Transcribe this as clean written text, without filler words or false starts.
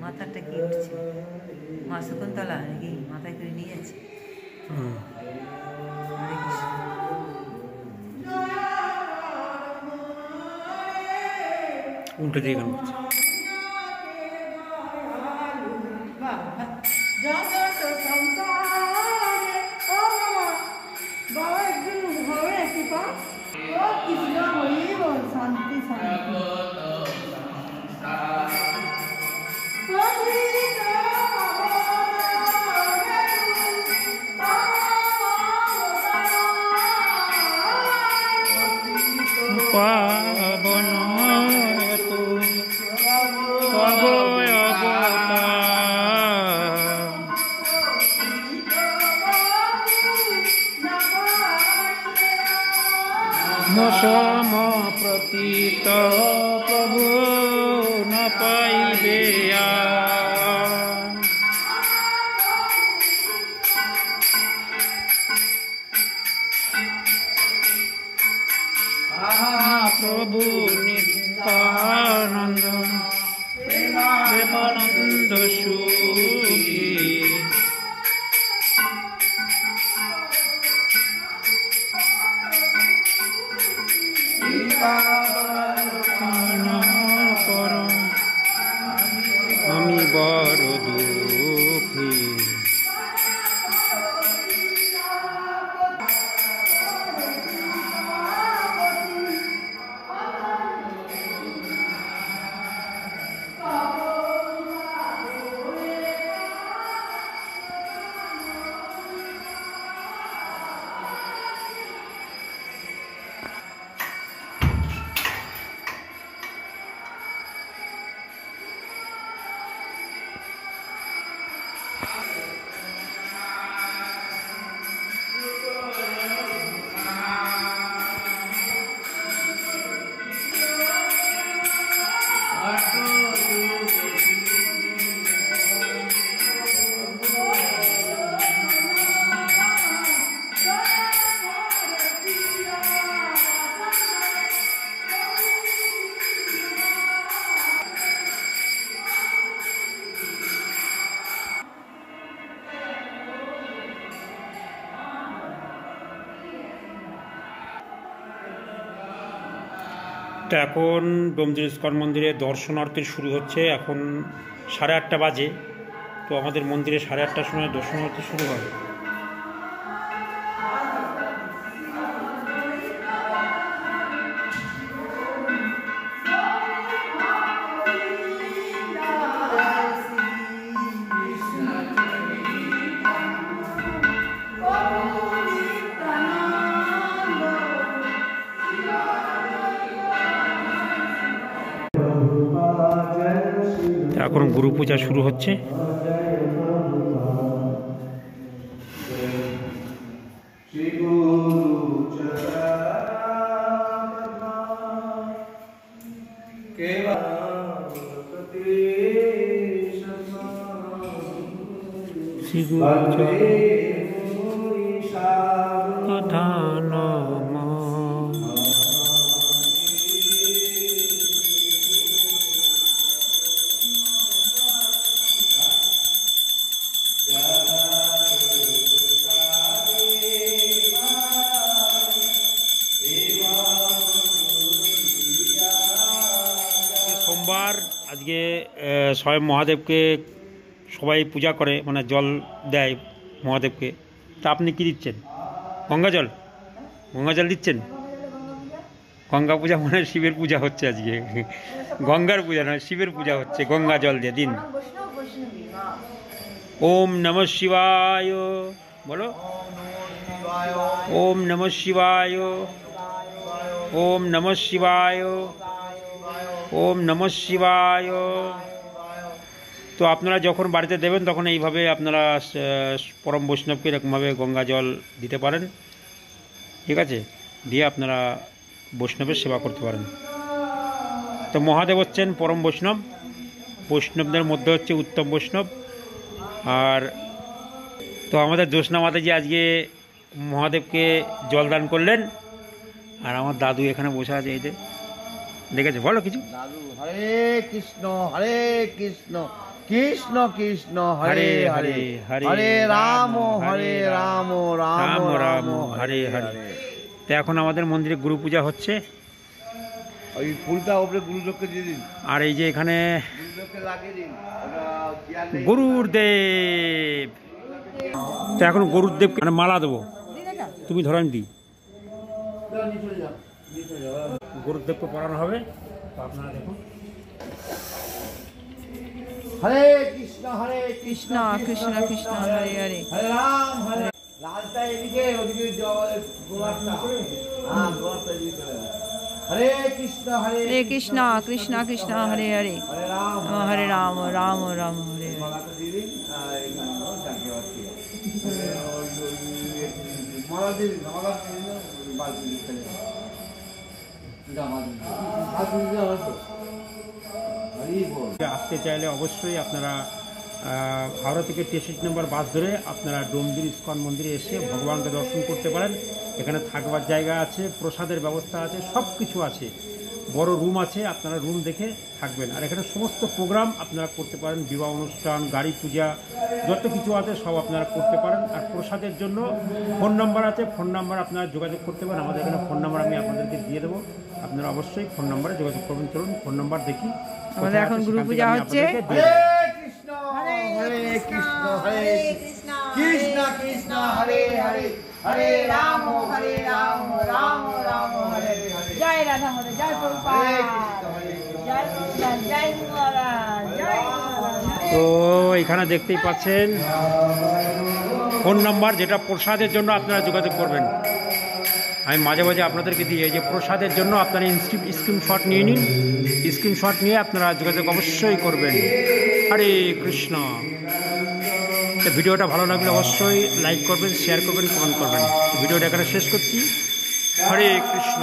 মাথাটা কি উঠছে, মা শকুন্তলা নাকি মাথায় করে নিয়ে যাচ্ছে। উল্টো দিয়ে গান করছে। শান্তি শান্তি পাবন তু অবয় মসম প্রতীত প্রভু ন পাইবে প্রভু নিত্যানন্দ প্রেমানন্দ সুখী আমি বড় দুঃখী। তো এখন ডোমজুর ইস্কন মন্দিরে দর্শনার্থী শুরু হচ্ছে। এখন 8:30 বাজে। তো আমাদের মন্দিরে 8:30টার সময় দর্শনার্থী শুরু হয়। এখন গুরু পূজা শুরু হচ্ছে। শ্রী সোমবার আজকে স্বয়ং মহাদেবকে সবাই পূজা করে, মানে জল দেয় মহাদেবকে। তা আপনি কি দিচ্ছেন? গঙ্গা জল দিচ্ছেন? গঙ্গা পূজা মানে শিবের পূজা হচ্ছে আজকে। গঙ্গার পূজা নয়, শিবের পূজা হচ্ছে। গঙ্গা জল দিয়ে দিন। ओम नमः शिवाय। बोलो ओम नमः शिवाय, ओम नमः शिवाय, ओम नमः शिवाय। তো আপনারা যখন বাড়িতে দেবেন তখন এইভাবে আপনারা পরম বৈষ্ণবকে এরকমভাবে গঙ্গা জল দিতে পারেন, ঠিক আছে, দিয়ে আপনারা বৈষ্ণবের সেবা করতে পারেন। তো মহাদেব হচ্ছেন পরম বৈষ্ণব, বৈষ্ণবদের মধ্যে হচ্ছে উত্তম বৈষ্ণব। আর তো আমাদের জ্যোৎস্না মাতাজি আজকে মহাদেবকে জলদান করলেন, আর আমার দাদু এখানে বসে আছে, এই যে দেখেছে। বলো কিছু। দাদু হরে কৃষ্ণ কৃষ্ণ কৃষ্ণ হরে হরে, হরে রাম রাম রাম হরে হরে। তো এখন আমাদের মন্দিরে গুরু পূজা হচ্ছে। ওই ফুলটা উপরে গুরুদেবকে দিয়ে দিন, আর এই যে এখানে গুরুদেবকে লাগিয়ে দিন। গুরুদেব, তো এখন গুরুদেবকে মালা দেবো, তুমি ধরো আমি দিই। গুরুদেবকে পড়ানো হবে, তো আপনারা দেখুন। হরে কৃষ্ণ কৃষ্ণ কৃষ্ণ কৃষ্ণ হরে হরে, হরে রাম লালটা এদিকে, ওদিকে গোলাপটা, হ্যাঁ গোলাপটা এদিকে চলে যাবে। হরে হরে কৃষ্ণ কৃষ্ণ কৃষ্ণ হরে হরে, হরে রাম হরে রাম রাম রাম হরে হরে। মালাটা দিয়ে দিন, আর এখানে চাকরি বাকি মালা দিয়ে দিন, মালা দিয়ে দিন, বালতি দিয়ে ফেলে দিন। আসতে চাইলে অবশ্যই আপনারা হাওড়া থেকে 63 নম্বর বাস ধরে আপনারা ডোমদির ইস্কন মন্দিরে এসে ভগবানকে দর্শন করতে পারেন। এখানে থাকবার জায়গা আছে, প্রসাদের ব্যবস্থা আছে, সব কিছু আছে, বড় রুম আছে, আপনারা রুম দেখে থাকবেন। আর এখানে সমস্ত প্রোগ্রাম আপনারা করতে পারেন, বিবাহ অনুষ্ঠান, গাড়ি পূজা, যত কিছু আছে সব আপনারা করতে পারেন। আর প্রসাদের জন্য ফোন নাম্বার আছে, ফোন নাম্বার আপনারা যোগাযোগ করতে পারেন। আমাদের এখানে ফোন নাম্বার আমি আপনাদেরকে দিয়ে দেবো, আপনারা অবশ্যই ফোন নাম্বারে যোগাযোগ করবেন। চলুন ফোন নাম্বার দেখি। আমাদের এখন গুরু পূজা হচ্ছে। হরে কৃষ্ণ কৃষ্ণ কৃষ্ণ হরে হরে, হরে রাম রাম রাম হরে হরে। জয় রাধা মাধব, জয় প্রভুপাদ, জয় প্রভুপাদ, জয় মহারাজ, জয় মহারাজ। তো এখানে দেখতেই পাচ্ছেন ফোন নাম্বার, যেটা প্রসাদের জন্য আপনারা যোগাযোগ করবেন। আমি মাঝে মাঝে আপনাদেরকে দিই, এই যে প্রসাদের জন্য আপনারা স্ক্রিনশট নিয়ে নিন, স্ক্রিনশট নিয়ে আপনারা যোগাযোগ অবশ্যই করবেন। হরে কৃষ্ণ। তো ভিডিওটা ভালো লাগলে অবশ্যই লাইক করবেন, শেয়ার করবেন, কমেন্ট করবেন। ভিডিওটা এখানে শেষ করছি। হরে কৃষ্ণ।